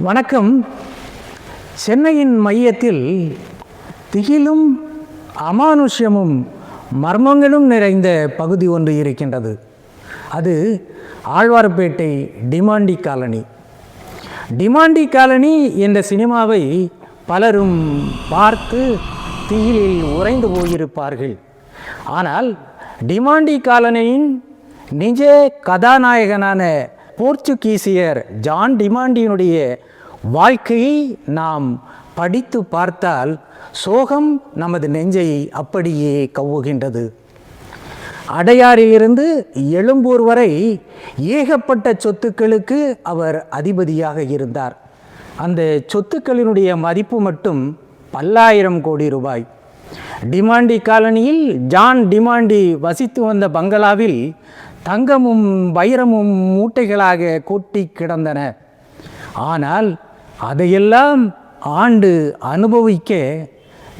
வணக்கம். சென்னையின் மையத்தில் திகிலும் அமானுஷ்யமும் மர்மங்களும் நிறைந்த பகுதி ஒன்று இருக்கின்றது. அது ஆழ்வார்பேட்டை டிமாண்டி காலனி. டிமாண்டி காலனி என்ற சினிமாவை பலரும் பார்த்து திகிலில் உறைந்து போயிருப்பார்கள். ஆனால் டிமாண்டி காலனியின் நிஜ கதாநாயகனான போர்ச்சுகீசியர் ஜான் டிமாண்டியினுடைய வாழ்க்கையை நாம் படித்து பார்த்தால் சோகம் நமது நெஞ்சை அப்படியே கவ்வுகின்றது. அடையாறிலிருந்து எழும்பூர் வரை ஏகப்பட்ட சொத்துக்களுக்கு அவர் அதிபதியாக இருந்தார். அந்த சொத்துக்களினுடைய மதிப்பு மட்டும் பல்லாயிரம் கோடி ரூபாய். டிமாண்டி காலனியில் ஜான் டிமாண்டி வசித்து வந்த பங்களாவில் தங்கமும் வைரமும் மூட்டைகளாக கொட்டி கிடந்தன. ஆனால் அதையெல்லாம் ஆண்டு அனுபவிக்க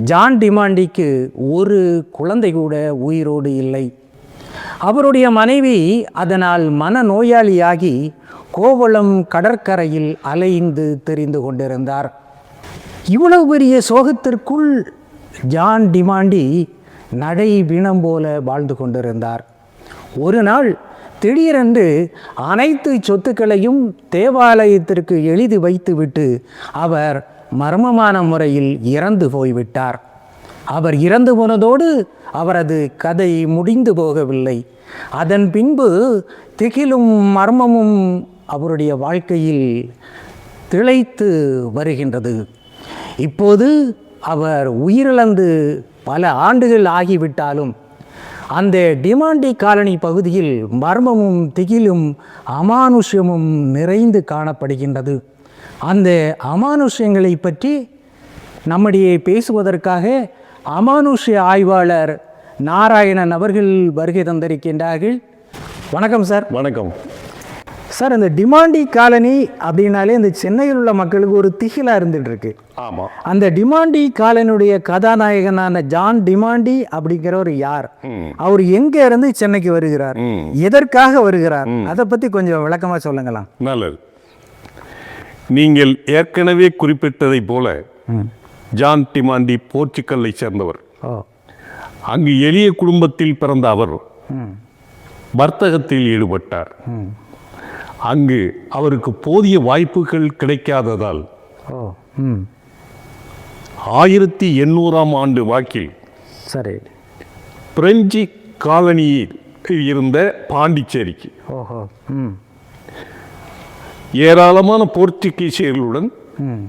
ஜான் டிமாண்டிக்கு ஒரு குழந்தை கூட உயிரோடு இல்லை. அவருடைய மனைவி அதனால் மனநோயாளியாகி கோவளம் கடற்கரையில் அலைந்து திரிந்து கொண்டிருந்தார். இவ்வளவு பெரிய சோகத்திற்குள் ஜான் டிமாண்டி நடை பிணம் போல வாழ்ந்து கொண்டிருந்தார். ஒரு நாள் திடீரென்று அனைத்து சொத்துக்களையும் தேவாலயத்திற்கு எழுதி வைத்துவிட்டு அவர் மர்மமான முறையில் இறந்து போய்விட்டார். அவர் இறந்து போனதோடு அவரது கதை முடிந்து போகவில்லை. அதன் பின்பு திகிலும் மர்மமும் அவருடைய வாழ்க்கையில் திளைத்து வருகின்றது. இப்போது அவர் உயிரிழந்து பல ஆண்டுகள் ஆகிவிட்டாலும் அந்த டிமாண்டி காலனி பகுதியில் மர்மமும் திகிலும் அமானுஷ்யமும் நிறைந்து காணப்படுகின்றது. அந்த அமானுஷ்யங்களை பற்றி நம்மிடையே பேசுவதற்காக அமானுஷ்ய ஆய்வாளர் நாராயணன் அவர்கள் வருகை தந்திருக்கின்றார்கள். வணக்கம் சார். வணக்கம் சார். இந்த டிமாண்டி காலனி அப்படின்னாலே இந்த சென்னையில் உள்ள மக்களுக்கு ஒரு திகிலாக இருந்துட்டு இருக்கு. ஆமாம். அந்த டிமாண்டி காலனியுடைய கதாநாயகனான ஜான் டிமாண்டி அப்படிங்கிறவர் யார்? அவர் எங்க இருந்து சென்னைக்கு வருகிறார்? எதற்காக வருகிறார்? அதை பத்தி கொஞ்சம் விளக்கமா சொல்லுங்களா. நல்லது. நீங்கள் ஏற்கனவே குறிப்பிட்டதை போல ஜான் டிமாண்டி போர்ச்சுகல்லை சேர்ந்தவர். அங்கு எளிய குடும்பத்தில் பிறந்த அவர் வர்த்தகத்தில் ஈடுபட்டார். அங்கு அவருக்கு போதிய வாய்ப்புகள் கிடைக்காததால் 1800ஆம் ஆண்டு வாக்கில் சரி பிரெஞ்சு காலனியில் இருந்த பாண்டிச்சேரிக்கு ஏராளமான போர்ச்சுகீசியர்களுடன்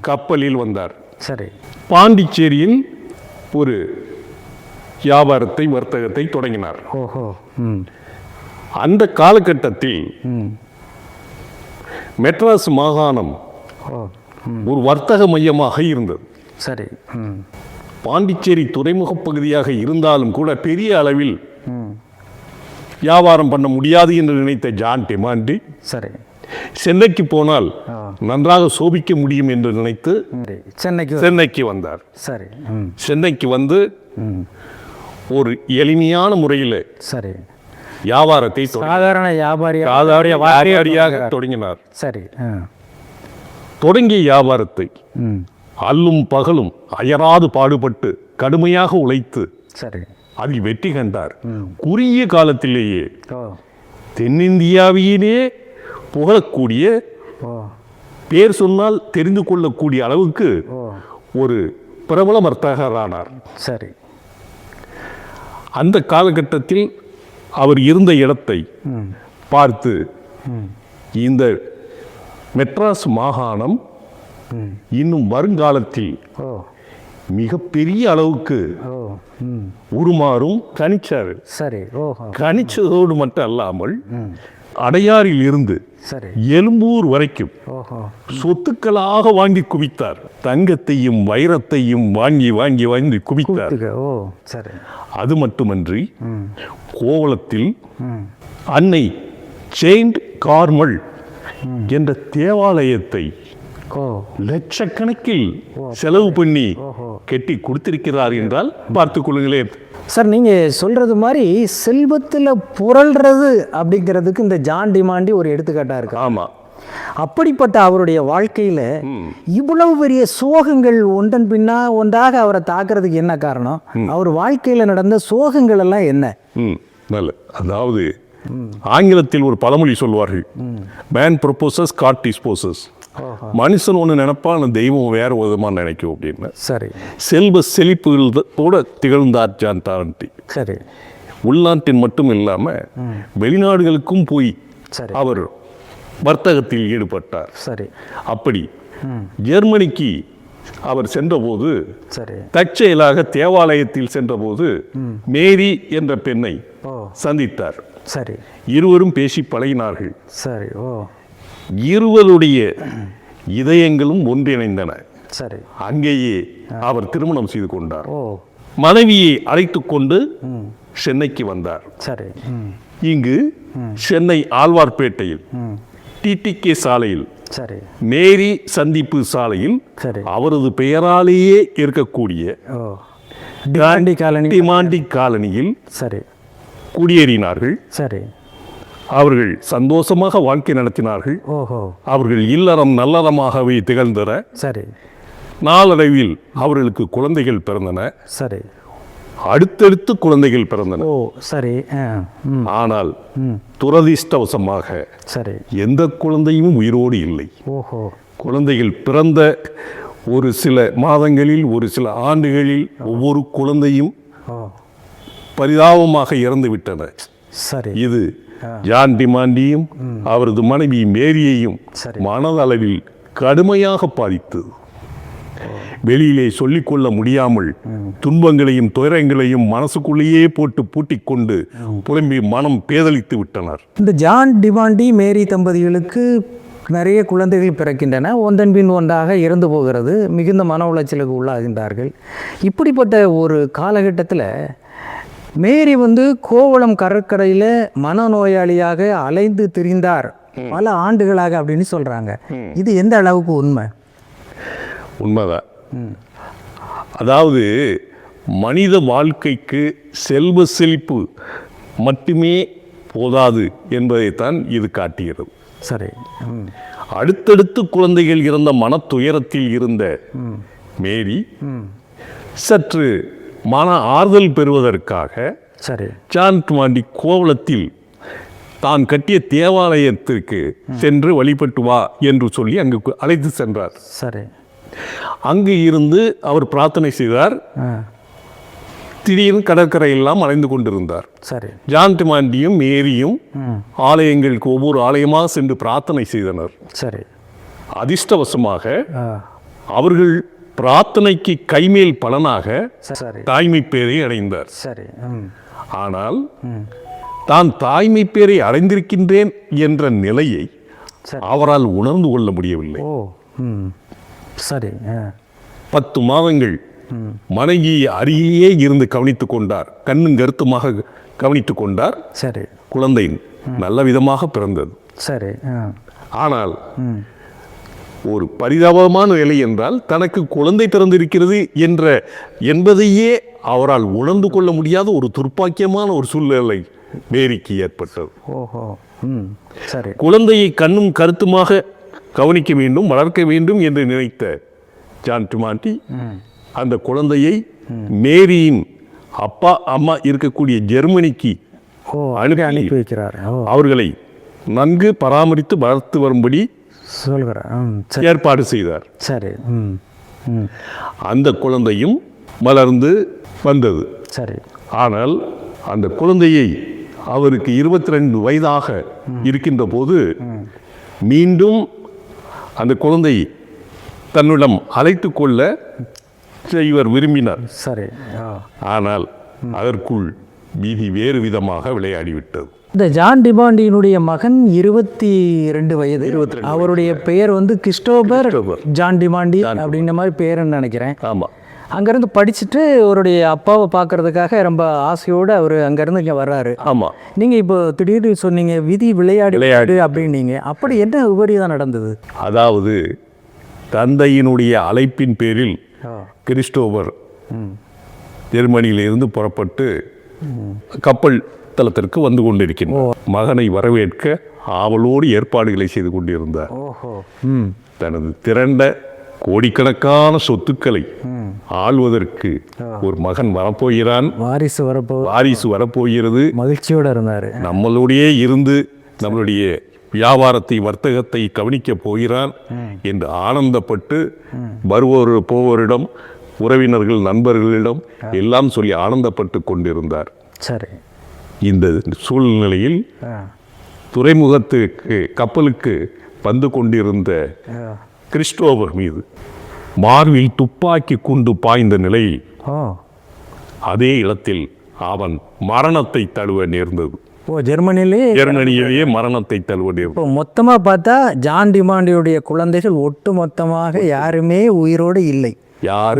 கப்பலில் வந்தார். சரி. பாண்டிச்சேரியில் ஒரு வியாபாரத்தை வர்த்தகத்தை தொடங்கினார். அந்த காலகட்டத்தில் மெட்ராஸ் மாகாணம் ஒரு வர்த்தக மையமாக இருந்தது. சரி. பாண்டிச்சேரி துறைமுக பகுதியாக இருந்தாலும் கூட பெரிய அளவில் வியாபாரம் பண்ண முடியாது என்று நினைத்த ஜான் டிமாண்டி சரி சென்னைக்கு போனால் நன்றாக சோபிக்க முடியும் என்று நினைத்து சென்னைக்கு வந்தார். சரி. சென்னைக்கு வந்து ஒரு எளிமையான முறையில் சரி வியாபாரத்தை சாதாரண வியாபாரியாக தொடங்கினார். சரி. தொடங்கிய வியாபாரத்தை அல்லும் பகலும் அயராது பாடுபட்டு கடுமையாக உழைத்து சரி அதில் வெற்றி கண்டார். குறுகிய காலத்திலேயே தென்னிந்தியாவிலே புகழக்கூடிய, பேர் சொன்னால் தெரிந்து கொள்ளக்கூடிய அளவுக்கு ஒரு பிரபல வர்த்தகரானார். சரி. அந்த காலகட்டத்தில் அவர் இருந்த இடத்தை பார்த்து இந்த மெட்ராஸ் மாகாணம் இன்னும் வருங்காலத்தில் மிகப்பெரிய அளவுக்கு உருமாறும் கணிச்சார். சரி. கணிச்சதோடு மட்டும் அல்லாமல் அடையாறில் இருந்து எழும்பூர் வரைக்கும் சொத்துக்களாக வாங்கி குவித்தார். தங்கத்தையும் வைரத்தையும் வாங்கி வாங்கி வாங்கி குவித்தார். அது மட்டுமன்றி கோவளத்தில் அன்னை செயின்ட் கார்மல் என்ற தேவாலயத்தை லட்சக்கணக்கில் செலவு பண்ணி கட்டி கொடுத்திருக்கிறார் என்றால் பார்த்துக் கொள்ளுங்களேன். சார், நீங்கள் சொல்கிறது மாதிரி செல்வத்தில் புரள்றது அப்படிங்கிறதுக்கு இந்த ஜான் டிமாண்டி ஒரு எடுத்துக்காட்டாக இருக்கு. ஆமாம். அப்படிப்பட்ட அவருடைய வாழ்க்கையில் இவ்வளவு பெரிய சோகங்கள் ஒன்றன் பின்னா ஒன்றாக அவரை தாக்குறதுக்கு என்ன காரணம்? அவர் வாழ்க்கையில் நடந்த சோகங்கள் எல்லாம் என்ன? நல்ல, அதாவது ஆங்கிலத்தில் ஒரு பழமொழி சொல்வார்கள், மேன் ப்ரொபோசஸ் காட் டிஸ்போசஸ். மனுஷன் ஒன்று நினைப்பான், தெய்வம் வேற விதமாக நினைக்கும் அப்படின்னு. சரி. செல்வ செழிப்புகளோட திகழ்ந்தார் ஜான் டிமாண்டி. சரி. உள்நாட்டின் மட்டும் இல்லாமல் வெளிநாடுகளுக்கும் போய் அவர் வர்த்தகத்தில் ஈடுபட்டார். சரி. அப்படி ஜெர்மனிக்கு அவர் சென்றபோது, சரி, தற்செயலாக தேவாலயத்தில் சென்றபோது மேரி என்ற பெண்ணை சந்தித்தார். சரி. இருவரும் பேசி பழகினார்கள். சரி. ஓ. இருவருடைய இதயங்களும் ஒன்றிணைந்தன. சரி. அங்கேயே அவர் திருமணம் செய்து கொண்டார். ஓ. மனைவியை அழைத்து கொண்டு சென்னைக்கு வந்தார். சரி. இங்கு சென்னை ஆழ்வார்பேட்டையில் டிடிகே சாலையில், சரி, மேரி சந்திப்பு சாலையில் சரி, அவரது பெயராலேயே இருக்கக்கூடிய டிமாண்டி காலனியில் சரி குடியேறினார்கள். சரி. அவர்கள் சந்தோஷமாக வாழ்க்கை நடத்தினார்கள். ஓஹோ. அவர்கள் இல்லறம் நல்லறமாகவே திகழ்ந்தன. சரி. நாளடைவில் அவர்களுக்கு குழந்தைகள் பிறந்தன. சரி. அடுத்தடுத்து குழந்தைகள் பிறந்தன. ஓ. சரி. ஆனால் துரதிர்ஷ்டவசமாக சரி, எந்த குழந்தையும் உயிரோடு இல்லை. ஓஹோ. குழந்தைகள் பிறந்த ஒரு சில மாதங்களில், ஒரு சில ஆண்டுகளில் ஒவ்வொரு குழந்தையும் பரிதாபமாக இறந்து விட்டன. சரி. இது ஜான் டிமாண்டியும் அவரது மனைவி மேரியையும் மனதளவில் கடுமையாக பாதித்தது. வெளியிலே சொல்லிக்கொள்ள முடியாமல் துன்பங்களையும் துயரங்களையும் மனசுக்குள்ளேயே போட்டு பூட்டிக் கொண்டு புலம்பி மனம் பேதலித்து விட்டனர். இந்த ஜான் டிமாண்டி மேரி தம்பதிகளுக்கு நிறைய குழந்தைகள் பிறக்கின்றன. ஒன்றன் பின் ஒன்றாக இறந்து போகிறது. மிகுந்த மன உளைச்சலுக்கு உள்ளாகின்றார்கள். இப்படிப்பட்ட ஒரு காலகட்டத்தில் மேரி கோவளம் கடற்கரையில் மனநோயாளியாக அலைந்து திரிந்தார் பல ஆண்டுகளாக அப்படின்னு சொல்கிறாங்க. இது எந்த அளவுக்கு உண்மை? உண்மைதான். அதாவது மனித வாழ்க்கைக்கு செல்வ செழிப்பு மட்டுமே போதாது என்பதைத்தான் இது காட்டுகிறது. சரி. அடுத்தடுத்து குழந்தைகள் இறந்த மனத்துயரத்தில் இருந்த மேரி சற்று மன ஆறுதல் பெறுவதற்காக சரி, ஜான் டிமாண்டி கோவளத்தில் தான் கட்டிய தேவாலயத்திற்கு சென்று வழிபட்டு வா என்று சொல்லி அங்கு அழைத்து சென்றார். சரி. அங்கு இருந்து அவர் பிரார்த்தனை செய்தார். திடீர்னு கடற்கரையெல்லாம் அலைந்து கொண்டிருந்தார். சரி. ஜான் டிமாண்டியும் மேரியும் ஆலயங்களுக்கு ஒவ்வொரு ஆலயமாக சென்று பிரார்த்தனை செய்தனர். சரி. அதிர்ஷ்டவசமாக அவர்கள் பிரார்த்தனைக்கு கைமேல் பலனாக தாய்மை பேரை அடைந்தார். சரி. ஆனால் தான் தாய்மை பேரை அடைந்திருக்கின்றேன் என்ற நிலையை அவரால் உணர்ந்து கொள்ள முடியவில்லை. சரி. 10 மாதங்கள் மனைவி அருகே இருந்து கவனித்துக் கொண்டார். கண்ணும் கருத்துமாக கவனித்துக் கொண்டார். சரி. குழந்தை நல்ல விதமாக பிறந்தது. சரி. ஆனால் ஒரு பரிதாபமான நிலை என்றால், தனக்கு குழந்தை பிறந்திருக்கிறது என்பதையே அவரால் உணர்ந்து கொள்ள முடியாத ஒரு துர்ப்பாக்கியமான ஒரு சூழ்நிலை மேரிக்கு ஏற்பட்டது. ஓஹோ. சரி. குழந்தையை கண்ணும் கருத்துமாக கவனிக்க வேண்டும், வளர்க்க வேண்டும் என்று நினைத்த ஜான் டிமாண்டி அந்த குழந்தையை மேரியின் அப்பா அம்மா இருக்கக்கூடிய ஜெர்மனிக்கு அனுப்பி வைக்கிறார். அவர்களை நன்கு பராமரித்து வளர்த்து வரும்படி சொல்கிறார், ஏற்பாடு செய்தார். சரி. அந்த குழந்தையும் வளர்ந்து வந்தது. சரி. ஆனால் அந்த குழந்தையை அவருக்கு 22 வயதாக இருக்கின்ற போது மீண்டும் அந்த குழந்தை தன்னிடம் அழைத்து கொள்ள இவர் விரும்பினார். சரி. ஆனால் அதற்குள் மீதி வேறு விதமாக விளையாடிவிட்டது. இந்த ஜான் டிமாண்டியினுடைய மகன் 22 வயது. அவருடைய பெயர் கிறிஸ்டோபர் ஜான் டிமாண்டி அப்படின்ற மாதிரி பெயர்னு நினைக்கிறேன். ஆமாம். அங்கேருந்து படிச்சுட்டு அவருடைய அப்பாவை பார்க்கறதுக்காக ரொம்ப ஆசையோடு அவர் அங்கேருந்து இங்கே வர்றாரு. ஆமாம். நீங்கள் இப்போ திடீர்னு சொன்னீங்க விதி விளையாடு அப்படின்னீங்க. அப்படி என்ன விபரீதம் நடந்தது? அதாவது தந்தையினுடைய அழைப்பின் பேரில் கிறிஸ்டோபர் ஜெர்மனியிலிருந்து புறப்பட்டு கப்பல் தளத்திற்கு வந்து கொண்டிருக்கின்றார். மகனை வரவேற்க ஆவலோடு ஏற்பாடுகளை செய்து கொண்டிருந்தார். ஓஹோ. தனது திரண்ட கோடிக்கணக்கான சொத்துக்களை ஆள்வதற்கு ஒரு மகன் வரப்போகிறான், வாரிசு வரப்போகிறது, மகிழ்ச்சியோடு இருந்தார். நம்மளுடைய இருந்து நம்மளுடைய வியாபாரத்தை வர்த்தகத்தை கவனிக்கப் போகிறான் என்று ஆனந்தப்பட்டு போவோரிடம் உறவினர்கள் நண்பர்களிடம் எல்லாம் சொல்லி ஆனந்தப்பட்டு கொண்டிருந்தார். சரி. இந்த சூழ்நிலையில் துறைமுகத்துக்கு கப்பலுக்கு வந்து கொண்டிருந்த கிறிஸ்டோபர் மீது மார்பில் துப்பாக்கி குண்டு பாய்ந்த நிலையில் அதே இடத்தில் அவன் மரணத்தை தழுவ நேர்ந்தது. ஜெர்மனியிலேயே மரணத்தை தழுவ நேர்ந்தது. மொத்தமாக பார்த்தா ஜான் டிமாண்டியுடைய குழந்தைகள் ஒட்டு மொத்தமாக யாருமே உயிரோடு இல்லை.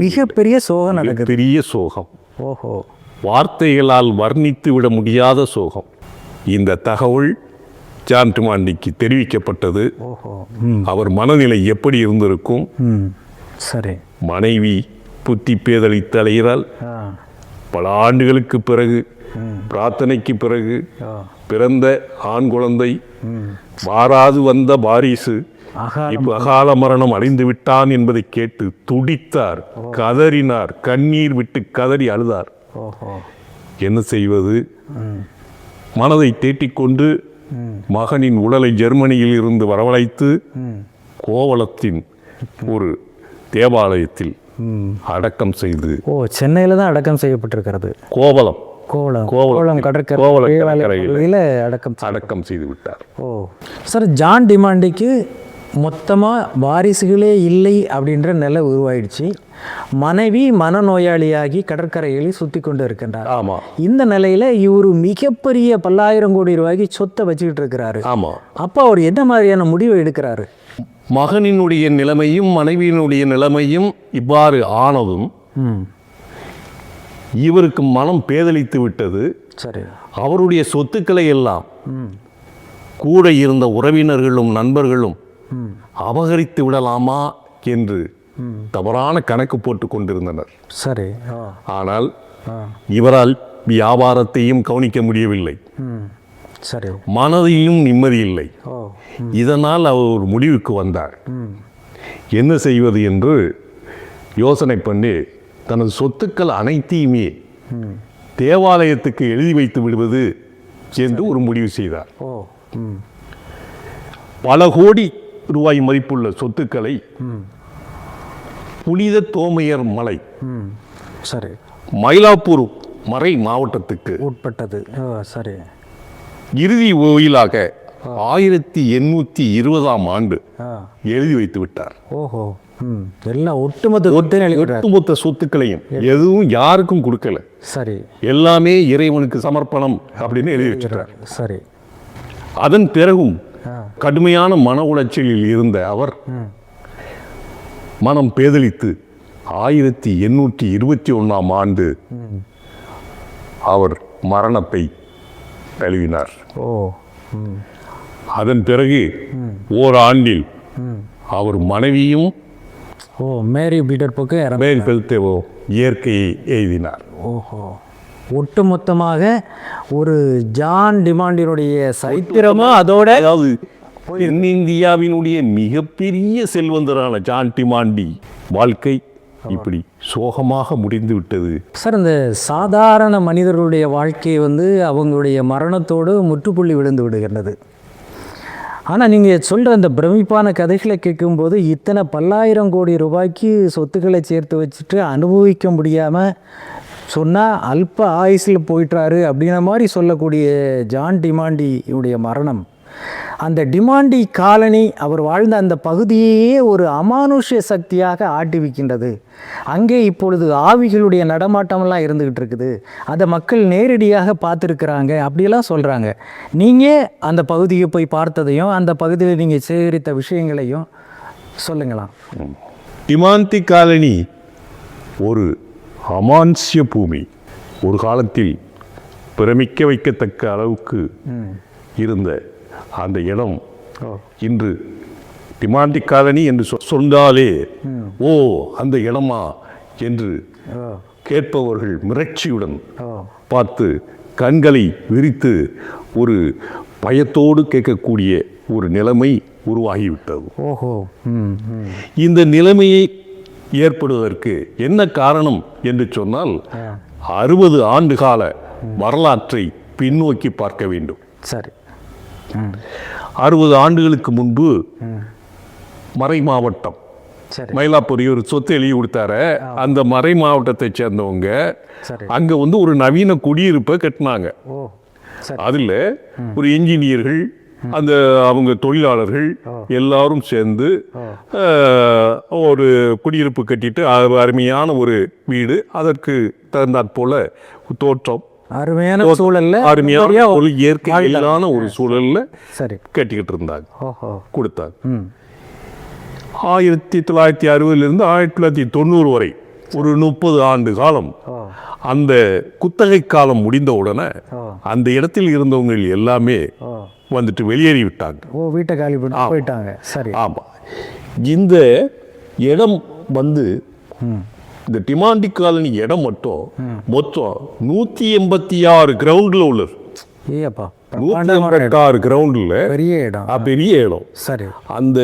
மிகப்பெரிய சோகம் நடக்குது. பெரிய சோகம். ஓஹோ. வார்த்தைகளால் வர்ணித்து விட முடியாத சோகம். இந்த தகவல் ஜான் டிமாண்டிக்கு தெரிவிக்கப்பட்டது. அவர் மனநிலை எப்படி இருந்திருக்கும்? சரி. மனைவி புத்தி பேதளித்து அலைகிறாள். பல ஆண்டுகளுக்கு பிறகு, பிரார்த்தனைக்கு பிறகு பிறந்த ஆண் குழந்தை, வாராது வந்த வாரிசு இப்ப அகால மரணம் அடைந்து விட்டான் என்பதை கேட்டு துடித்தார், கதறினார், கண்ணீர் விட்டு கதறி அழுதார். என்ன செய்வது? மனதை தேட்டிக்கொண்டு மகனின் உடலை ஜெர்மனியில் இருந்து வரவழைத்து கோவளத்தின் ஒரு தேவாலயத்தில் அடக்கம் செய்து. சென்னையில் தான் அடக்கம் செய்யப்பட்டிருக்கிறது. கோவளம் கடற்கரையில் அடக்கம் செய்து விட்டார். சார், ஜான் டிமாண்டிக்கு மொத்தமாக வாரிசுகளே இல்லை அப்படின்ற நிலை உருவாயிடுச்சு. மனைவி மனநோயாளியாகி கடற்கரைகளில் சுற்றி கொண்டு இருக்கின்றார். ஆமாம். இந்த நிலையில் இவர் மிகப்பெரிய பல்லாயிரம் கோடி ரூபாய்க்கு சொத்தை வச்சுக்கிட்டு இருக்கிறாரு. ஆமாம். அப்போ அவர் என்ன மாதிரியான முடிவை எடுக்கிறாரு? மகனினுடைய நிலைமையும் மனைவியினுடைய நிலைமையும் இவ்வாறு ஆனதும் இவருக்கு மனம் பேதலித்து விட்டது. சரி. அவருடைய சொத்துக்களை எல்லாம் கூட இருந்த உறவினர்களும் நண்பர்களும் அபகரித்து விடலாமா என்று தவறான கணக்கு போட்டு கொண்டிருந்தனர். சரி. ஆனால் இவரால் வியாபாரத்தையும் கவனிக்க முடியவில்லை. சரி. மனதிலும் நிம்மதி இல்லை. இதனால் அவர் ஒரு முடிவுக்கு வந்தார். என்ன செய்வது என்று யோசனை பண்ணி தனது சொத்துக்கள் அனைத்தையுமே தேவாலயத்துக்கு எழுதி வைத்து விடுவது என்று ஒரு முடிவு செய்தார். பல கோடி ரூபாய் மதிப்புள்ள சொத்துக்களை புனித தோமையர் மலை, சரி, மயிலாப்பூர் மறை மாவட்டத்துக்கு உட்பட்டது. சரி. இறுதி கோயிலாக 1820ஆம் ஆண்டு எழுதி வைத்து விட்டார். ஓஹோ. எல்லாம் ஒட்டுமொத்த சொத்துக்களையும் எதுவும் யாருக்கும் கொடுக்கல. சரி. எல்லாமே இறைவனுக்கு சமர்ப்பணம் அப்படின்னு எழுதி வச்சிட்டார். சரி. அதன் பிறகும் கடுமையான மன உளைச்சலில் இருந்த அவர் மனம் பேதலித்து 1821ஆம் ஆண்டு அவர் மரணத்தை தழுவினார். அதன் பிறகு ஓராண்டில் அவர் மனைவியும் மேரி பெல்தேவோ இயற்கையை எழுதினார். ஓஹோ. ஒட்டுமொத்தமாக ஒரு ஜான் டிமாண்டினுடைய சரித்திரமா அதோட, அதாவது தென்னிந்தியாவினுடைய மிகப்பெரிய செல்வந்தரான ஜான் டிமாண்டி வாழ்க்கை இப்படி சோகமாக முடிந்து விட்டது. சார், இந்த சாதாரண மனிதர்களுடைய வாழ்க்கை அவங்களுடைய மரணத்தோடு முற்றுப்புள்ளி விழுந்து விடுகின்றது. ஆனால் நீங்கள் சொல்கிற அந்த பிரமிப்பான கதைகளை கேட்கும்போது இத்தனை பல்லாயிரம் கோடி ரூபாய்க்கு சொத்துக்களை சேர்த்து வச்சுட்டு அனுபவிக்க முடியாமல் சொன்னால் அல்ப ஆயுசில் போயிட்டாரு அப்படிங்கிற மாதிரி சொல்லக்கூடிய ஜான் டிமாண்டியுடைய மரணம், அந்த டிமாண்டி காலனி அவர் வாழ்ந்த அந்த பகுதியையே ஒரு அமானுஷ்ய சக்தியாக ஆட்டிவிக்கின்றது. அங்கே இப்பொழுது ஆவிகளுடைய நடமாட்டமெல்லாம் இருந்துக்கிட்டு இருக்குது. அதை மக்கள் நேரடியாக பார்த்துருக்குறாங்க அப்படியெல்லாம் சொல்கிறாங்க. நீங்கள் அந்த பகுதியை போய் பார்த்ததையும் அந்த பகுதியில் நீங்கள் சேகரித்த விஷயங்களையும் சொல்லுங்களா? டிமாண்டி காலனி ஒரு அமானுஷ்ய பூமி. ஒரு காலத்தில் பிரமிக்க வைக்கத்தக்க அளவுக்கு இருந்த அந்த இடம் இன்று டிமாண்டி காலனி என்று சொன்னாலே ஓ அந்த இடமா என்று கேட்பவர்கள் மிரட்சியுடன் பார்த்து கண்களை விரித்து ஒரு பயத்தோடு கேட்கக்கூடிய ஒரு நிலைமை உருவாகிவிட்டது. ஓஹோ. ம் ம். இந்த நிலைமையை ஏற்படுவதற்கு என்ன காரணம் என்று சொன்னால் 60 ஆண்டு கால வரலாற்றை பின்னோக்கி பார்க்க வேண்டும். சரி. 60 ஆண்டுகளுக்கு முன்பு மறை மாவட்டம் சரி. மயிலாப்பூர் ஒரு சொத்து எழுதி கொடுத்தார, அந்த மறை மாவட்டத்தை சேர்ந்தவங்க சரி. அங்க வந்து ஒரு நவீன குடியிருப்பை கட்டினாங்க. ஓ. சரி. அதுல ஒரு என்ஜினியர்கள், அந்த அவங்க தொழிலாளர்கள் எல்லாரும் சேர்ந்து ஒரு குடியிருப்பு கட்டிட்டு அருமையான ஒரு வீடு, அதற்கு தகுந்தாற் போல தோற்றம், அருமையான சூழல்ல, அருமையான ஒரு இயற்கையிலான ஒரு சூழல்ல சரி கட்டிக்கிட்டு இருந்தாங்க. ஓஹோ. கொடுத்தாங்க. ம் 1960 1990 வரை ஒரு 30 ஆண்டு காலம் ஓ. அந்த குத்தகை காலம் முடிந்த உடனே ஓ. அந்த இடத்தில் இருந்தவங்க எல்லாமே ஓ. வந்துட்டு வெளியேறி விட்டாங்க. ஓ, வீட்டை காலி பண்ணி போயிட்டாங்க. சரி. ஆமா, இந்த இடம் வந்து இந்த டிமாண்டி காலனி இடம் மட்டும் மொத்தம் 186 கிரவுண்ட்ல உள்ளது. ஏப்பா, 186 கிரவுண்டில் பெரிய இடம். பெரிய இடம். சரி. அந்த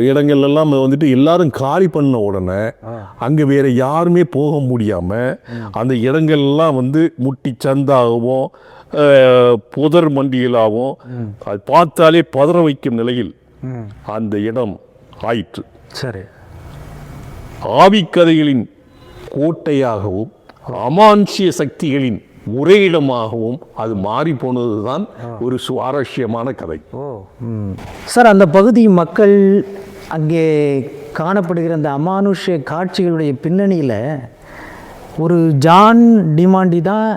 இடங்கள் எல்லாம் வந்துட்டு எல்லாரும் காலி பண்ண உடனே அங்கே வேற யாருமே போக முடியாம அந்த இடங்கள் எல்லாம் வந்து முட்டி சந்தாகவும் புதர் மண்டிகளாகவும் அது பார்த்தாலே பதற வைக்கும் நிலையில் அந்த இடம் ஆயிற்று. சரி. ஆவிக்கதைகளின் கோட்டையாகவும் அமானுஷ்ய சக்திகளின் ஒரே இடமாகவும் அது மாறி போனதுதான் ஒரு சுவாரஸ்யமான கதை. ஓ. சார், அந்த பகுதி மக்கள் அங்கே காணப்படுகிற அந்த அமானுஷ்ய காட்சிகளுடைய பின்னணியில் ஒரு ஜான் டிமாண்டி தான்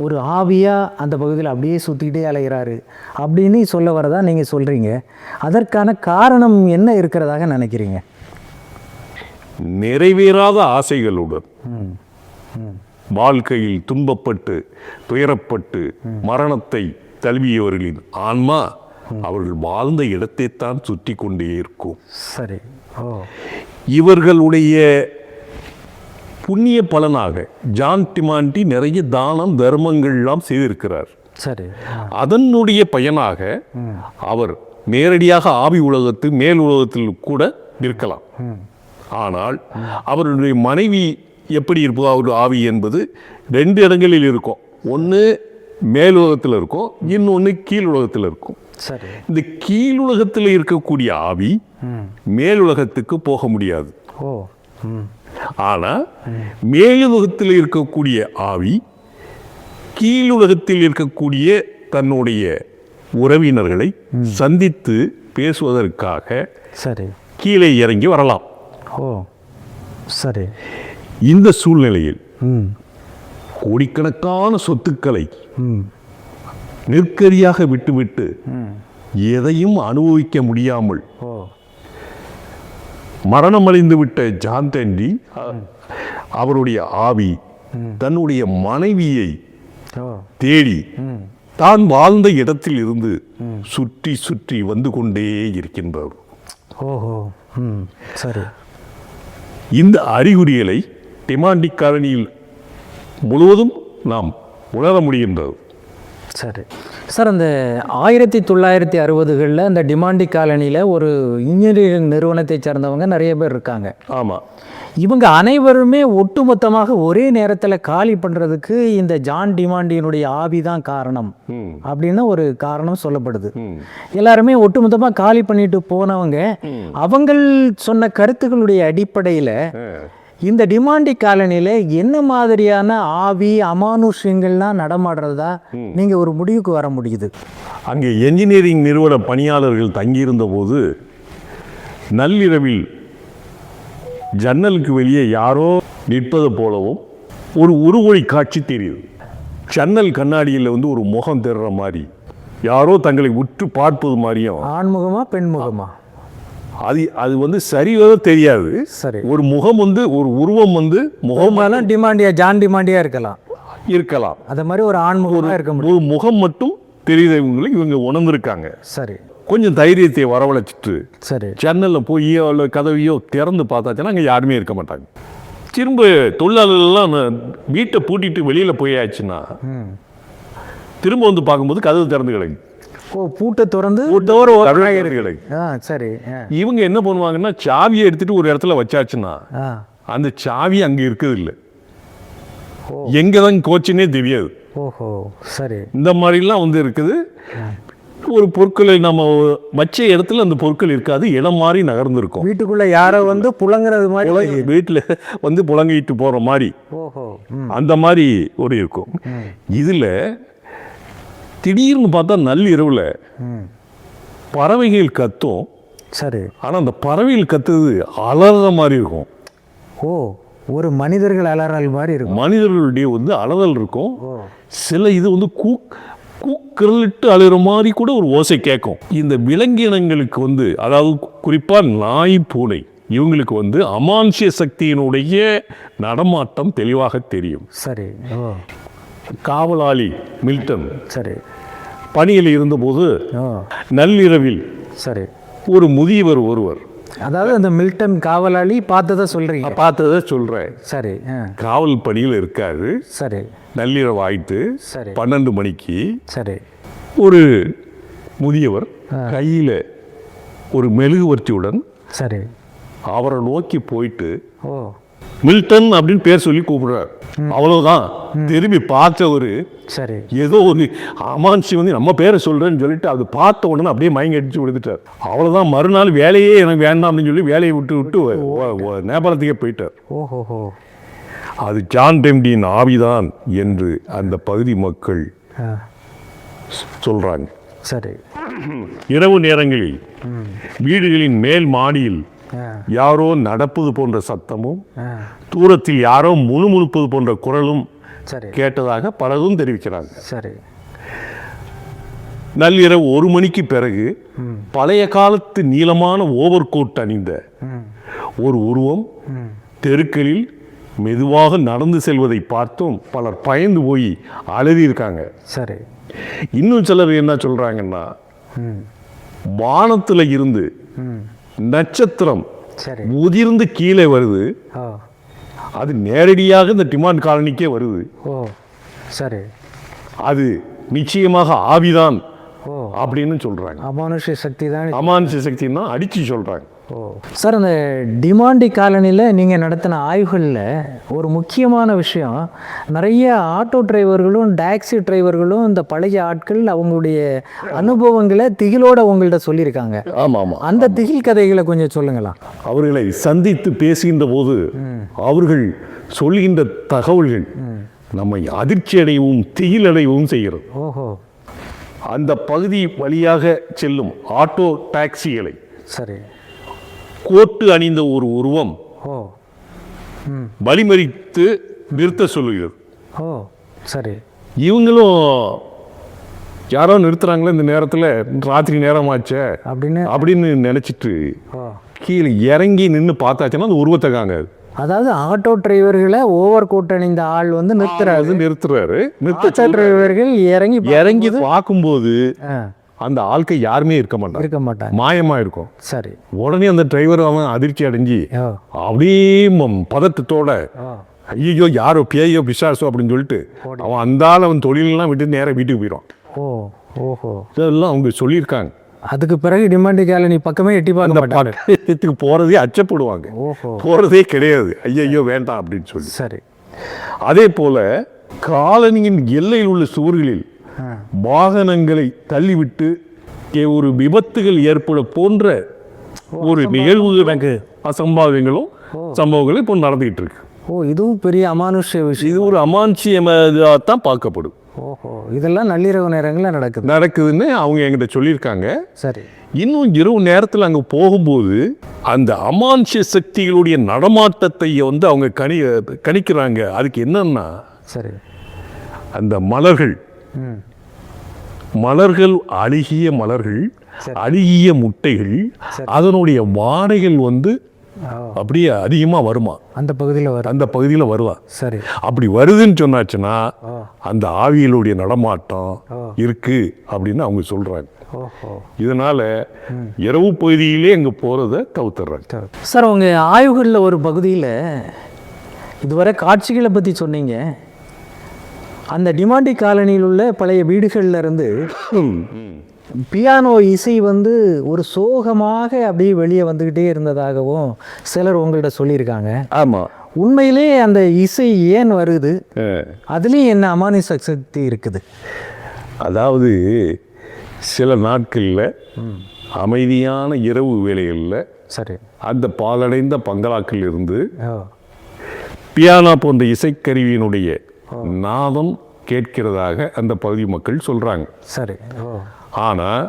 ஒரு ஆவியாக அந்த பகுதியில் அப்படியே சுற்றிக்கிட்டே அலைகிறாரு அப்படின்னு சொல்ல வரதா நீங்கள் சொல்கிறீங்க. அதற்கான காரணம் என்ன இருக்கிறதாக நினைக்கிறீங்க? நிறைவேறாத ஆசைகளுடன் வாழ்க்கையில் துன்பப்பட்டு துயரப்பட்டு மரணத்தை தழுவியவர்களின் ஆன்மா அவர்கள் வாழ்ந்த இடத்தைத்தான் சுற்றி கொண்டே இருக்கும். சரி. ஓ. இவர்களுடைய புண்ணிய பலனாக ஜான் டிமாண்டி நிறைய தானம் தர்மங்கள்லாம் செய்திருக்கிறார். சரி. அதனுடைய பயனாக அவர் நேரடியாக ஆவி உலகத்து மேல் உலகத்தில் கூட இருக்கலாம். ஆனால் அவருடைய மனைவி எப்படி இருப்பதோ அவர் ஆவி என்பது 2 இடங்களில் இருக்கும். ஒன்று மேல் உலகத்தில் இருக்கும், இன்னொன்று கீழ் உலகத்தில் இருக்கும். சரி. இந்த கீழ் உலகத்தில் இருக்கக்கூடிய ஆவி மேல் உலகத்துக்கு போக முடியாது. ஓ. ஆனால் மேலுலகத்தில் இருக்கக்கூடிய ஆவி கீழுலகத்தில் இருக்கக்கூடிய தன்னுடைய உறவினர்களை சந்தித்து பேசுவதற்காக சரி கீழே இறங்கி வரலாம். ஓ. சரி. இந்த சூழ்நிலையில் கோடிக்கணக்கான சொத்துக்களை நிற்கரியாக விட்டுவிட்டு எதையும் அனுபவிக்க முடியாமல் மரணமடைந்து விட்ட ஜான் டிமாண்டி அவருடைய ஆவி தன்னுடைய மனைவியை தேடி தான் வாழ்ந்த இடத்தில் இருந்து சுற்றி சுற்றி வந்து கொண்டே இருக்கின்றார். ஓஹோ. சரி. இந்த அறிகுறிகளை டிமாண்டி காலனியில் முழுவதும் நாம் உணர முடிகின்றது. சரி சார், அந்த 1960களில் அந்த டிமாண்டி காலனியில் ஒரு இன்ஜினியரிங் நிறுவனத்தை சேர்ந்தவங்க நிறைய பேர் இருக்காங்க. ஆமாம். இவங்க அனைவருமே ஒட்டுமொத்தமாக ஒரே நேரத்தில் காலி பண்ணுறதுக்கு இந்த ஜான் டிமாண்டியினுடைய ஆவி தான் காரணம் அப்படின்னு ஒரு காரணம் சொல்லப்படுது. எல்லாருமே ஒட்டுமொத்தமாக காலி பண்ணிட்டு போனவங்க அவங்கள் சொன்ன கருத்துக்களுடைய அடிப்படையில் இந்த டிமாண்டி காலனியில் என்ன மாதிரியான ஆவி அமானுஷ்யங்கள்லாம் நடமாடுறதா நீங்கள் ஒரு முடிவுக்கு வர முடியுது? அங்கே என்ஜினியரிங் நிறுவன பணியாளர்கள் தங்கியிருந்த போது நள்ளிரவில் ஜன்னலுக்கு வெளியே யாரோ நிற்பது போலவும் ஒரு உருவொளி காட்சி தெரியுது. ஜன்னல் கண்ணாடியில் வந்து ஒரு முகம் தெரிற மாதிரி, யாரோ தங்களை உற்று பார்ப்பது மாதிரியும். ஆண்முகமா பெண்முகமா? அது வந்து சரியாக தெரியாது. சரி. ஒரு முகம் வந்து ஒரு உருவம் வந்து முகமெல்லாம் டிமாண்டியா ஜான் டிமாண்டியா இருக்கலாம். அது மாதிரி ஒரு ஆண்முகமா இருக்க முடியும். ஒரு முகம் மட்டும் தெரியுதவங்களை இவங்க உணர்ந்திருக்காங்க. சரி. கொஞ்சம் தைரியத்தை வரவழைச்சிட்டு சரி ஜன்னலில் போயோ இல்லை கதவையோ திறந்து பார்த்தாச்சுன்னா அங்கே யாருமே இருக்க மாட்டாங்க. திரும்ப தொழிலாளர்கள்லாம் வீட்டை பூட்டிட்டு வெளியில் போயாச்சுன்னா திரும்ப வந்து பார்க்கும்போது கதவு திறந்து கிடக்கு. ஓ, பூட்டை திறந்து கிடைக்கும். சரி. இவங்க என்ன பண்ணுவாங்கன்னா சாவியை எடுத்துட்டு ஒரு இடத்துல வச்சாச்சுன்னா அந்த சாவி அங்க இருக்குது இல்லை, எங்கதான் கோச்சுன்னே தெரியாது. ஓஹோ, சரி. இந்த மாதிரிலாம் வந்து இருக்குது. ஒரு பொருட்களை நம்ம வச்ச இடத்துல அந்த பொருட்கள் இருக்காது, இடம் மாதிரி நகர்ந்துருக்கும். வீட்டுக்குள்ள யாரோ வந்து புழங்குறது மாதிரி, வீட்டில் வந்து புழங்கிட்டு போற மாதிரி. ஓஹோ, அந்த மாதிரி ஒரு இருக்கும். இதுல திடீர்னு பார்த்தா நள்ளிரவுல பறவைகள் கத்தும். சரி. ஆனா அந்த பறவைகள் கத்துறது அலற மாதிரி இருக்கும். ஓ, ஒரு மனிதர்கள் அலறல் மாதிரி இருக்கும். மனிதர்களுடைய வந்து அலறல் இருக்கும். சில இது வந்து கூக்கலிட்டு அழுகிற மாதிரி கூட ஒரு ஓசை கேட்கும். இந்த விலங்கினங்களுக்கு வந்து, அதாவது குறிப்பா நாய், பூனை, இவங்களுக்கு வந்து அமானுஷ்ய சக்தியினுடைய நடமாட்டம் தெளிவாக தெரியும். சரி. காவலாளி மில்டன் சரி பணியில் இருந்தபோது நள்ளிரவில் சரி ஒரு முதியவர் ஒருவர், அதாவது அந்த மில்டன் காவலாளி பார்த்ததை சொல்றீங்க? பார்த்ததை சொல்றேன். சரி. காவல் பணியில் இருக்காரு. சரி. நள்ளிரவு ஆயிட்டு சரி 12 மணிக்கு சரி ஒரு முதியவர் கையில ஒரு மெழுகுவர்த்தியுடன் சரி அவரை நோக்கி போயிட்டு ஓ மில்டன் அப்படின்னு பேர் சொல்லி கூப்பிடுறார். அவ்வளவுதான். திரும்பி பார்த்தவரு சரி ஏதோ ஒரு அமான்சி வந்து நம்ம பேரை சொல்றேன்னு சொல்லிட்டு அது பார்த்த உடனே அப்படியே மயங்கி அடிச்சு விழுந்துட்டார். அவ்வளவுதான். மறுநாள் வேலையே எனக்கு வேண்டாம் அப்படின்னு சொல்லி வேலையை விட்டு நேபாளத்துக்கே போயிட்டார். ஓஹோ. அது ஜான் டெம்டியின் ஆவிதான் என்று அந்த பகுதி மக்கள் சொல்றாங்க. சரி. இரவு நேரங்களில் வீடுகளின் மேல் மாடியில் யாரோ நடப்பது போன்ற சத்தமும் தூரத்தில் யாரோ முணுமுணுப்பது போன்ற குரலும் கேட்டதாக பலரும் தெரிவிக்கிறாங்க. சரி. நள்ளிரவு 1 மணிக்கு பிறகு பழைய காலத்து நீளமான ஓவர் கோட் அணிந்த ஒரு உருவம் தெருக்களில் மெதுவாக நடந்து செல்வதை பார்த்தும் பலர் பயந்து போய் அழுதியிருக்காங்க. சரி. இன்னும் சிலர் என்ன சொல்றாங்கன்னா, வானத்துல இருந்து நட்சத்திரம் உதிர்ந்து கீழே வருது, அது நேரடியாக இந்த டிமாண்ட் காலனிக்கே வருது. ஓ சரி. அது நிச்சயமாக ஆவிதான் அப்படின்னு சொல்றாங்க. அமானுஷ்ய சக்தி தான். அமானுஷ்ய சக்தின்னா அடிச்சு சொல்றாங்க. ஓ சார், அந்த டிமாண்டி காலனியில் நீங்கள் நடத்தின ஆய்வுகளில் ஒரு முக்கியமான விஷயம், நிறைய ஆட்டோ டிரைவர்களும் டாக்ஸி டிரைவர்களும் இந்த பழைய ஆட்கள் அவங்களுடைய அனுபவங்களை திகிலோட உங்கள்கிட்ட சொல்லியிருக்காங்க. ஆமாம் ஆமாம். அந்த திகில் கதைகளை கொஞ்சம் சொல்லுங்களா? அவர்களை சந்தித்து பேசுகின்ற போது அவர்கள் சொல்கின்ற தகவல்கள் நம்மை அதிர்ச்சி அடையவும் திகில் அடையவும் செய்கிறது. ஓஹோ. அந்த பகுதி வழியாக செல்லும் ஆட்டோ டாக்ஸிகளை சரி கோட்டு அணிந்த ஒரு உருவம் வழிமறித்து நிறுத்த சொல்லுகிறது. ஓ சரி. இவங்களும் யாரோ நிறுத்துறாங்களே இந்த நேரத்தில், ராத்திரி நேரமாச்சே அப்படின்னு நினைச்சிட்டு கீழே இறங்கி நின்று பார்த்தாச்சுன்னா அந்த உருவத்தை காங்க. அதாவது ஆட்டோ டிரைவர்களை ஓவர் கோட் அணிந்த ஆள் வந்து நிறுத்துறாரு. டிரைவர்கள் இறங்கி பார்க்கும்போது அந்த ஆட்கள் யாருமே இருக்க மாட்டாங்க, மாயமா இருக்கும். சரி. உடனே அந்த டிரைவர் அவன் அதிர்ச்சி அடைஞ்சி அப்படியே பதட்டத்தோட ஐயோ யாரோ பேயோ பிசாசோ அப்படின்னு சொல்லிட்டு அவன் அவன் தொழிலெல்லாம் விட்டு நேரம் வீட்டுக்கு போயிடும். ஓஹோ. இதெல்லாம் அவங்க சொல்லியிருக்காங்க. அதுக்கு பிறகு டிமாண்டி காலனி பக்கமே எட்டி பார்க்க போறதே அச்சப்படுவாங்க. போறதே கிடையாது, ஐயோ வேண்டாம் அப்படின்னு சொல்லி. சரி. அதே போல காலனியின் எல்லையில் உள்ள சுவர்களில் வாகனங்களை தள்ளிவிட்டு ஒரு விபத்துகள் ஏற்பட போன்ற ஒரு நிகழ்வு அசம்பாவியங்களும் சம்பவங்களும் இப்போ நடந்துகிட்டு இருக்கு. இதுவும் பெரிய அமானுஷ்ய விஷயம். இது ஒரு அமானுஷ்யத்தான் பார்க்கப்படும். ஓஹோ. இதெல்லாம் நள்ளிரவு நேரங்களில் நடக்குதுன்னு அவங்க என்கிட்ட சொல்லியிருக்காங்க. சரி. இன்னும் இரவு நேரத்தில் அங்கே போகும்போது அந்த அமானுஷ்ய சக்திகளுடைய நடமாட்டத்தை வந்து அவங்க கணிக்கிறாங்க. அதுக்கு என்னன்னா, சரி, அந்த மலர்கள் அழுகிய மலர்கள், அழுகிய முட்டைகள், அதனுடைய வாடைகள் வந்து அப்படியே அதிகமாக வருமா அந்த பகுதியில் வருவா. சரி. அப்படி வருதுன்னு சொன்னாச்சுன்னா அந்த ஆவியலுடைய நடமாட்டம் இருக்கு அப்படின்னு அவங்க சொல்றாங்க. இதனால இரவு பகுதியிலே அங்கே போறதை தவிர்த்துறாங்க. சார், உங்க ஆய்வுகளில் ஒரு பகுதியில் இதுவரை காட்சிகளை பற்றி சொன்னீங்க. அந்த டிமாண்டி காலனியில் உள்ள பழைய வீடுகளில் இருந்து பியானோ இசை வந்து ஒரு சோகமாக அப்படியே வெளியே வந்துக்கிட்டே இருந்ததாகவும் சிலர் உங்கள்கிட்ட சொல்லியிருக்காங்க. ஆமாம், உண்மையிலே அந்த இசை ஏன் வருது, அதுலேயும் என்ன அமானுஷ சக்தி இருக்குது? அதாவது சில நாட்களில் அமைதியான இரவு வேளைகளில் சரி, அந்த பாலடைந்த பங்களாக்கள் இருந்து பியானோ போன்ற இசைக்கருவியினுடைய நாதம் கேட்கிறதாக அந்த பகுதி மக்கள் சொல்கிறாங்க. சரி. ஆனால்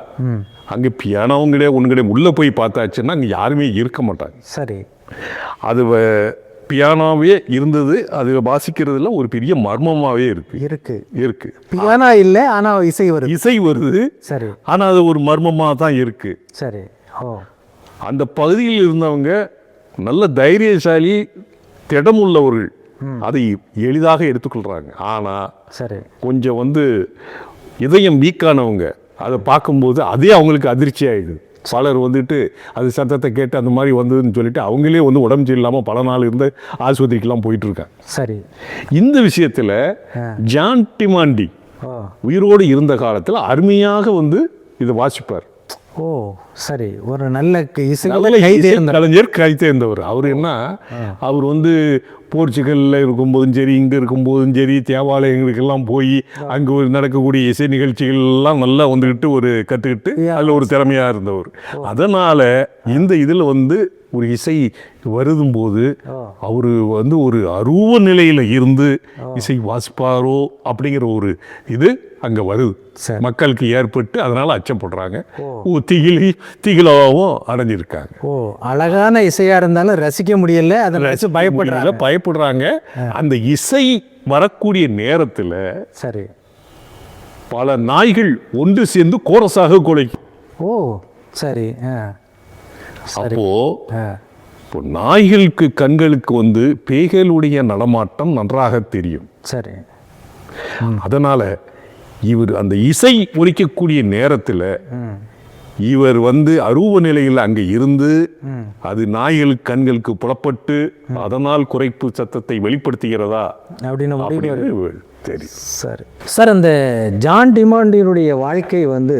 அங்கே பியானோவும் கிடையாது, ஒன்று கிடையாது. உள்ளே போய் பார்த்தாச்சுன்னா அங்கே யாருமே இருக்க மாட்டாங்க. சரி. அது பியானோவே இருந்தது, அது வாசிக்கிறதுல ஒரு பெரிய மர்மமாகவே இருக்கு. பியானோ இல்லை, ஆனால் இசை வருது. சரி. ஆனால் அது ஒரு மர்மமாக தான் இருக்கு. சரி. அந்த பகுதியில் இருந்தவங்க நல்ல தைரியசாலி, திடமுள்ளவர்கள், அதை எளிதாக எடுத்துக்கொள்கிறாங்க. ஆனால் சரி, கொஞ்சம் இதயம் வீக்கானவங்க அதை பார்க்கும்போது அதே அவங்களுக்கு அதிர்ச்சி ஆகிடுது. பலர் அது சத்தத்தை கேட்டு அந்த மாதிரி வந்ததுன்னு சொல்லிட்டு அவங்களே உடம்பு சரியில்லாமல் பல நாள் இருந்து ஆஸ்பத்திரிக்கெல்லாம் போயிட்டு இருக்காங்க. சரி. இந்த விஷயத்தில் ஜான் டிமாண்டி உயிரோடு இருந்த காலத்தில் அருமையாக இதை வாசிப்பார். ஓ, சரி. ஒரு நல்ல கலைஞர், கை தேர்ந்தவர். அவர் என்ன, அவர் போர்ச்சுகலில் இருக்கும்போதும் சரி, இங்கே இருக்கும்போதும் சரி, தேவாலயங்களுக்கெல்லாம் போய் அங்கே நடக்கக்கூடிய இசை நிகழ்ச்சிகள்லாம் நல்லா கற்றுக்கிட்டு அதில் ஒரு திறமையாக இருந்தவர். அதனால் இந்த இதில் ஒரு இசை வருதும்போது அவர் ஒரு அருவ நிலையில் இருந்து இசை வாசிப்பாரோ அப்படிங்கிற ஒரு இது அங்கே வருது, மக்களுக்கு ஏற்பட்டு. அதனால் அச்சப்படுறாங்க, திகிலாவும் அடைஞ்சிருக்காங்க. ஓ, அழகான இசையாக இருந்தாலும் ரசிக்க முடியல, அதை ரசித்து பயப்படுறாங்க. அந்த இசை வரக்கூடிய நேரத்தில் சரி, பல நாய்கள் ஒன்று சேர்ந்து கோரஸாக குலைக்கும். ஓ, சரி. இப்போ நாய்களுக்கு கண்களுக்கு பேய்களுடைய நடமாட்டம் நன்றாக தெரியும். சரி. அதனால இவர் அந்த இசை ஒலிக்கக்கூடிய நேரத்தில் இவர் அருவ நிலையில் அங்கே இருந்து அது நாய்களுக்கு கண்களுக்கு புலப்பட்டு அதனால் குறைப்பு சத்தத்தை வெளிப்படுத்துகிறதா அப்படின்னு தெரியும். சரி சார், அந்த ஜான் டிமாண்டியினுடைய வாழ்க்கை ஒரு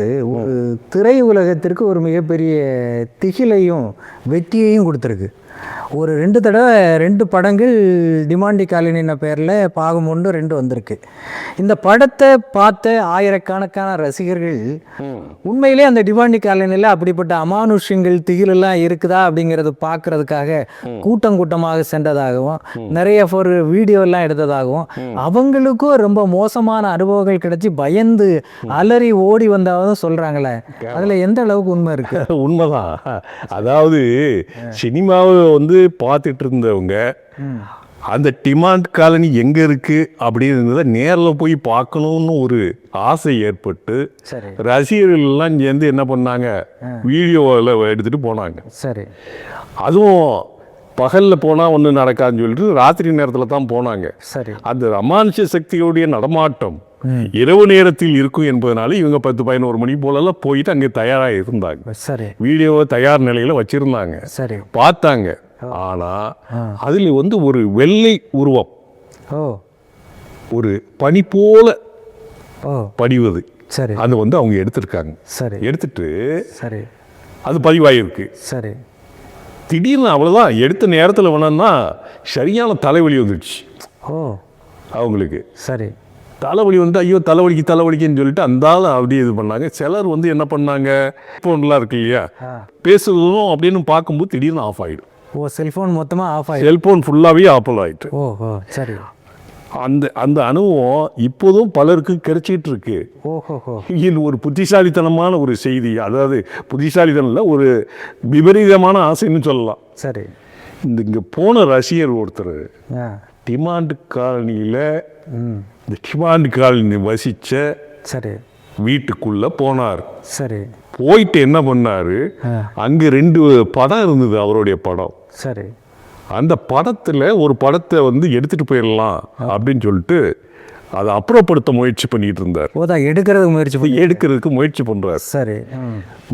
திரை உலகத்திற்கு ஒரு மிகப்பெரிய திகிலையும் வெற்றியையும் கொடுத்துருக்கு. ஒரு 2 தடவை 2 படங்கள் டிமாண்டி காலனின பேரில் பாகம் 1, 2 வந்திருக்கு. இந்த படத்தை பார்த்த ஆயிரக்கணக்கான ரசிகர்கள் உண்மையிலே அந்த டிமாண்டி காலனியில் அப்படிப்பட்ட அமானுஷ்யங்கள் திகிலெல்லாம் இருக்குதா அப்படிங்கிறது பார்க்கறதுக்காக கூட்டமாக சென்றதாகவும் நிறைய ஒரு வீடியோலாம் எடுத்ததாகவும் அவங்களுக்கும் ரொம்ப மோசமான அனுபவங்கள் கிடைச்சி பயந்து அலறி ஓடி வந்தாலும் சொல்கிறாங்களே, அதில் எந்த அளவுக்கு உண்மை இருக்கு? உண்மைதான். அதாவது சினிமாவை பார்த்துட்டு இருந்தவங்க அந்த டிமாண்ட் காலனி எங்கே இருக்குது அப்படின்றத நேரில் போய் பார்க்கணும்னு ஒரு ஆசை ஏற்பட்டு ரசிகர்கள்லாம் சேர்ந்து என்ன பண்ணாங்க, வீடியோவில் எடுத்துகிட்டு போனாங்க. சரி. அதுவும் பகலில் போனால் ஒன்றும் நடக்காதுன்னு சொல்லிட்டு ராத்திரி நேரத்தில் தான் போனாங்க. சரி. அந்த அமானுஷ சக்தியுடைய நடமாட்டம் இரவு நேரத்தில் இருக்கும் என்பதனால இவங்க 10-11 மணி போலெல்லாம் போயிட்டு அங்கே தயாராக இருந்தாங்க. சரி. வீடியோவை தயார் நிலையில் வச்சுருந்தாங்க. சரி. பார்த்தாங்க. ஆனால் அதில் ஒரு வெள்ளை உருவம், ஒரு பனி போல படிவது, சரி, அது அவங்க எடுத்திருக்காங்க. சரி. எடுத்துட்டு சரி அது பதிவாயிருக்கு. சரி. திடீர்னு அவ்வளோதான், எடுத்த நேரத்தில் வேணும்னா சரியான தலைவலி வந்துடுச்சு அவங்களுக்கு. சரி. தலைவலி ஐயோ தலைவலிக்குன்னு சொல்லிட்டு அந்தாலும் அப்படியே இது பண்ணாங்க. சிலர் என்ன பண்ணாங்க, ஃபோன்லாம் இருக்கு இல்லையா, பேசுறதும் அப்படின்னு பார்க்கும்போது திடீர்னு ஆஃப் ஆகிடும். ஓ, செல்ஃபோன் மொத்தமாக ஆஃப் ஆகிடும். செல்ஃபோன் ஃபுல்லாகவே ஆஃப் ஆகிட்டு. ஓஹோ, சரி. அந்த அனுபவம் இப்போதும் பலருக்கு கிடைச்சிட்டு இருக்கு. இது ஒரு புத்திசாலித்தனமான ஒரு செய்தி. அதாவது புத்திசாலித்தனம் இல்லை, ஒரு விபரீதமான ஆசைன்னு சொல்லலாம். சரி. இங்கே போன ரசிகர் ஒருத்தர் டிமாண்ட் காலனியில் இந்த டிமாண்ட் காலனி வசித்த சரி வீட்டுக்குள்ள போனார். சரி. போயிட்டு என்ன பண்ணாரு, அங்கே 2 படம் இருந்தது, அவருடைய படம். சரி. அந்த படத்தில் ஒரு படத்தை எடுத்துட்டு போயிடலாம் அப்படின்னு சொல்லிட்டு அதை அப்புறப்படுத்த முயற்சி பண்ணிட்டு இருந்தார். எடுக்கிறதுக்கு முயற்சி பண்றாரு. சரி.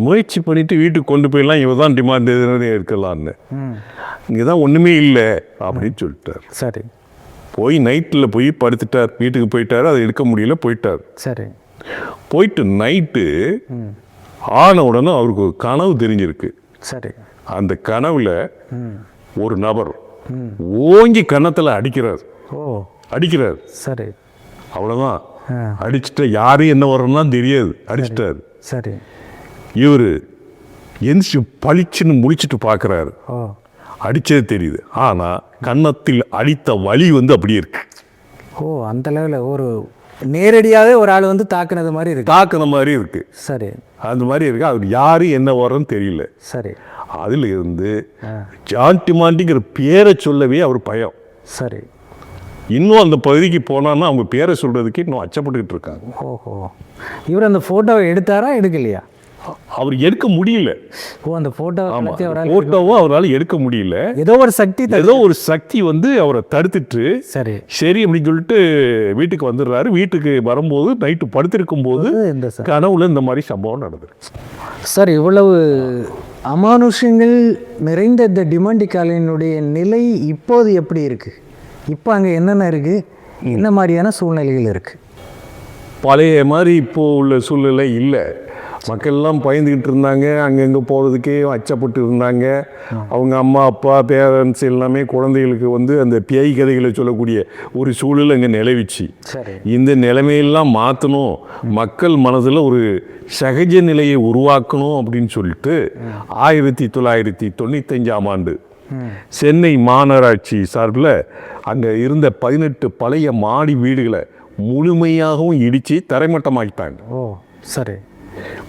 முயற்சி பண்ணிட்டு வீட்டுக்கு கொண்டு போயிடலாம், இவ தான் டிமாண்ட் எடுக்கலான்னு. இங்கதான் ஒண்ணுமே இல்லை அப்படின்னு சொல்லிட்டார். சரி. போய் நைட்டில் போய் படுத்துட்டார். வீட்டுக்கு போயிட்டார், அதை எடுக்க முடியல, போயிட்டார். சரி. போயிட்டு நைட்டு ஆன உடனே அவருக்கு ஒரு கனவு தெரிஞ்சிருக்கு. சரி. அந்த கனவுல ஒரு நபர் ஓங்கி கன்னத்தில் அடிக்கிறார். அடிக்கிறார். சரி. அவ்வளோதான். அடிச்சுட்டு யாரும் என்ன வர்றோம்னா தெரியாது, அடிச்சிட்டாரு. சரி. இவர் எந்திரிச்சு பளிச்சுன்னு முடிச்சுட்டு பார்க்குறாரு. அடித்தது தெரியுது, ஆனால் கன்னத்தில் அடித்த வலி அப்படியே இருக்கு. அந்த லெவலில் ஒரு நேரடியாகவே ஒரு ஆள் தாக்குனது மாதிரி இருக்கு. தாக்குன மாதிரி இருக்கு. சரி. அந்த மாதிரி இருக்கு. அவர் யாரு என்ன வர்றன்னு தெரியல. சரி. அதில் இருந்து ஜான் டிமாண்டிங்கிற பேரை சொல்லவே அவர் பயம். சரி. இன்னும் அந்த பகுதிக்கு போனான்னா அவங்க பேரை சொல்றதுக்கு இன்னும் அச்சப்பட்டுக்கிட்டு இருக்காங்க. இவர் அந்த போட்டோவை எடுத்தாரா எடுக்கலையா? அவர் எடுக்க முடியல. அந்த போட்டோவும் அவரால் எடுக்க முடியல. ஏதோ ஒரு சக்தி அவரை தடுத்துட்டு சரி அப்படின்னு சொல்லிட்டு வீட்டுக்கு வந்துடுறாரு. வீட்டுக்கு வரும்போது நைட்டு படுத்திருக்கும் போது கனவுல இந்த மாதிரி சம்பவம் நடந்தது. சார், இவ்வளவு அமானுஷங்கள் நிறைந்த இந்த டிமாண்டி காலனியினுடைய நிலை இப்போது எப்படி இருக்கு? இப்போ அங்கே என்னென்ன இருக்கு? என்ன மாதிரியான சூழ்நிலைகள் இருக்கு? பழைய மாதிரி இப்போ உள்ள சூழ்நிலை இல்லை. மக்கள்லாம் பயந்துக்கிட்டு இருந்தாங்க. அங்கங்கே போகிறதுக்கே அச்சப்பட்டு இருந்தாங்க. அவங்க அம்மா அப்பா பேரண்ட்ஸ் எல்லாமே குழந்தைகளுக்கு அந்த பேய் கதைகளை சொல்லக்கூடிய ஒரு சூழல் அங்கே நிலவிச்சு. இந்த நிலைமையெல்லாம் மாற்றணும், மக்கள் மனதில் ஒரு சகஜ நிலையை உருவாக்கணும் அப்படின்னு சொல்லிட்டு 1995ஆம் ஆண்டு சென்னை மாநகராட்சி சார்பில் அங்கே இருந்த 18 பழைய மாடி வீடுகளை முழுமையாகவும் இடித்து தரைமட்டமாக்கிட்டாங்க. சரி.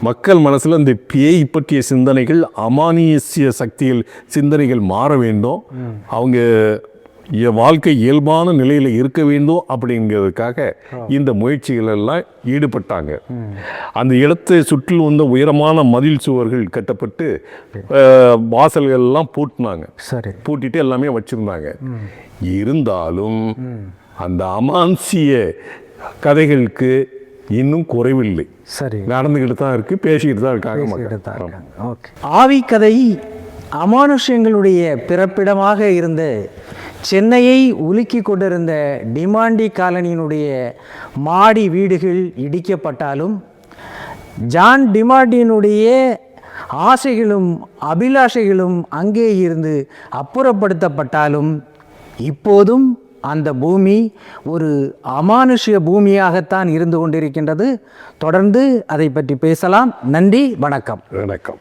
மக்கள் மனசில் இந்த பேய் பற்றிய சிந்தனைகள், அமானுஷ்ய சக்திகள் சிந்தனைகள் மாற வேண்டும், அவங்க வாழ்க்கை இயல்பான நிலையில் இருக்க வேண்டும் அப்படிங்கிறதுக்காக இந்த முயற்சிகள் எல்லாம் ஈடுபட்டாங்க. அந்த இடத்தை சுற்றி வந்த உயரமான மதில் சுவர்கள் கட்டப்பட்டு வாசல்கள் எல்லாம் பூட்டினாங்க. சரி. பூட்டிட்டு எல்லாமே வச்சிருந்தாங்க. இருந்தாலும் அந்த அமானுஷ்ய கதைகளுக்கு இன்னும் குறைவில்லை. சரி. நடந்துக்கிட்டு தான் இருக்கு, பேசிக்கிட்டு தான் இருக்காங்க. ஆவி கதை அமானுஷ்யங்களுடைய பிறப்பிடமாக இருந்த சென்னையை உலுக்கி கொண்டிருந்த டிமாண்டி காலனியினுடைய மாடி வீடுகள் இடிக்கப்பட்டாலும், ஜான் டிமாண்டியினுடைய ஆசைகளும் அபிலாஷைகளும் அங்கே இருந்து அப்புறப்படுத்தப்பட்டாலும், இப்போதும் அந்த பூமி ஒரு அமானுஷ்ய பூமியாகத்தான் இருந்து கொண்டிருக்கின்றது. தொடர்ந்து அதை பற்றி பேசலாம். நன்றி, வணக்கம். வணக்கம்.